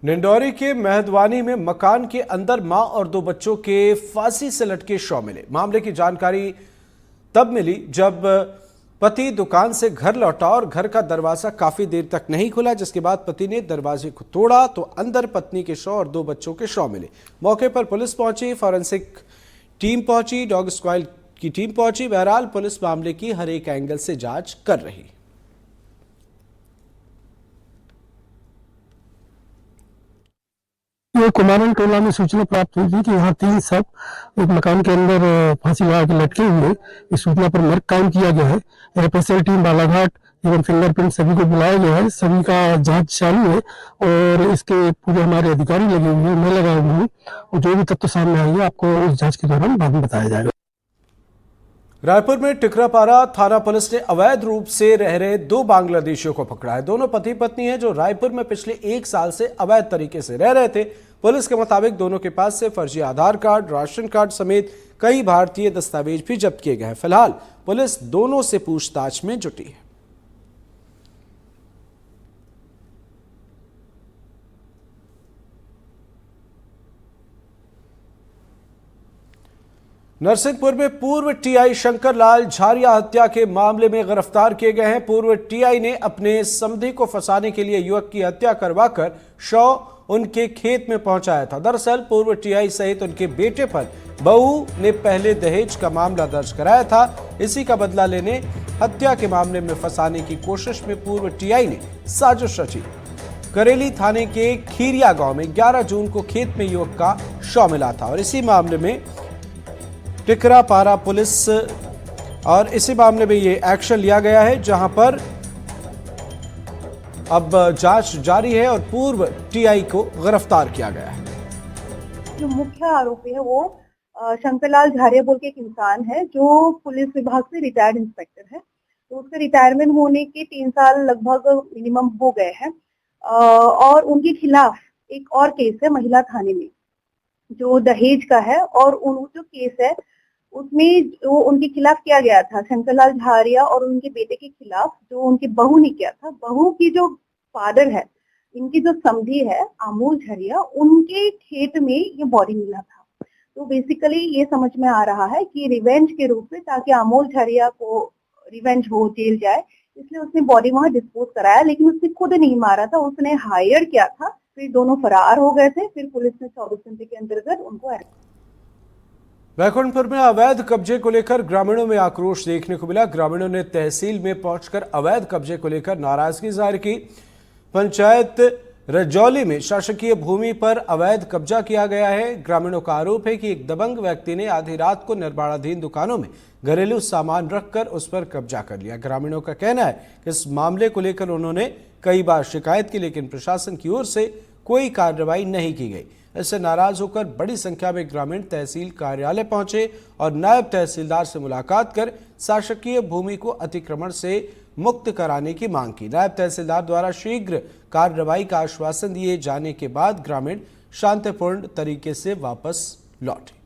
निंदौरी के मेहदवानी में मकान के अंदर मां और दो बच्चों के फांसी से लटके शव मिले। मामले की जानकारी तब मिली जब पति दुकान से घर लौटा और घर का दरवाजा काफी देर तक नहीं खुला, जिसके बाद पति ने दरवाजे को तोड़ा तो अंदर पत्नी के शव और दो बच्चों के शव मिले। मौके पर पुलिस पहुंची, फॉरेंसिक टीम पहुंची, डॉग स्क्वाड की टीम पहुंची। बहरहाल पुलिस मामले की हर एक एंगल से जांच कर रही। ये कुमारन टोला में सूचना प्राप्त हुई थी कि यहाँ 3 शव एक मकान के अंदर फांसी लगा के लटके हुए। इस सूचना पर मर्ग कायम किया गया है। एफएसएल टीम बालाघाट एवं फिंगरप्रिंट सभी को बुलाया गया है। सभी का जांच चालू है और इसके पूरे हमारे अधिकारी लगे हुए हैं, मैं लगा हुआ हूँ, और जो भी तथ्य सामने आएंगे आपको उस जांच के दौरान बाद में बताया जाएगा। रायपुर में टिकरापारा थाना पुलिस ने अवैध रूप से रह रहे 2 बांग्लादेशियों को पकड़ा है। दोनों पति पत्नी हैं जो रायपुर में पिछले 1 साल से अवैध तरीके से रह रहे थे। पुलिस के मुताबिक दोनों के पास से फर्जी आधार कार्ड, राशन कार्ड समेत कई भारतीय दस्तावेज भी जब्त किए गए हैं। फिलहाल पुलिस दोनों से पूछताछ में जुटी है। नरसिंहपुर में पूर्व टीआई शंकर लाल झारिया हत्या के मामले में गिरफ्तार किए गए हैं। पूर्व टीआई ने अपने समधी को फंसाने के लिए युवक की हत्या करवाकर शव उनके खेत में पहुंचाया था। दरअसल पूर्व टीआई सहित उनके बेटे पर बहू ने पहले दहेज का मामला दर्ज कराया था। इसी का बदला लेने हत्या के मामले में फंसाने की कोशिश में पूर्व टीआई ने साजिश रची। करेली थाने के खीरिया गांव में 11 जून को खेत में युवक का शव मिला था और इसी मामले में टिकरापारा पुलिस और इसी मामले में ये एक्शन लिया गया है, जहां पर अब जांच जारी है और पूर्व टीआई को गिरफ्तार किया गया है। जो मुख्य आरोपी है वो शंकरलाल झारिया बोल के एक इंसान है जो पुलिस विभाग से रिटायर्ड इंस्पेक्टर है। तो उसके रिटायरमेंट होने के 3 साल लगभग मिनिमम हो गए हैं और उनके खिलाफ एक और केस है महिला थाने में जो दहेज का है और जो केस है उसमें जो उनके खिलाफ किया गया था शंकरलाल झारिया और उनके बेटे के खिलाफ जो उनकी बहू ने किया था। बहू की जो फादर है, इनकी जो समधी है अमोल झारिया, उनके खेत में ये बॉडी मिला था। तो बेसिकली ये समझ में आ रहा है कि रिवेंज के रूप में, ताकि अमोल झारिया को रिवेंज हो, जेल जाए, इसलिए उसने बॉडी वहां डिस्पोज कराया। लेकिन उसने खुद नहीं मारा था, उसने हायर किया था। फिर दोनों फरार हो गए थे। फिर पुलिस ने 24 घंटे के अंतर्गत उनको अरेस्ट। बैकुंठपुर में अवैध कब्जे को लेकर ग्रामीणों में आक्रोश देखने को मिला। ग्रामीणों ने तहसील में पहुंचकर अवैध कब्जे को लेकर नाराजगी जाहिर की। पंचायत रजौली में शासकीय भूमि पर अवैध कब्जा किया गया है। ग्रामीणों का आरोप है कि एक दबंग व्यक्ति ने आधी रात को निर्माणाधीन दुकानों में घरेलू सामान रखकर उस पर कब्जा कर लिया। ग्रामीणों का कहना है कि इस मामले को लेकर उन्होंने कई बार शिकायत की, लेकिन प्रशासन की ओर से कोई कार्रवाई नहीं की गई। इससे नाराज होकर बड़ी संख्या में ग्रामीण तहसील कार्यालय पहुंचे और नायब तहसीलदार से मुलाकात कर शासकीय भूमि को अतिक्रमण से मुक्त कराने की मांग की। नायब तहसीलदार द्वारा शीघ्र कार्रवाई का आश्वासन दिए जाने के बाद ग्रामीण शांतिपूर्ण तरीके से वापस लौटे।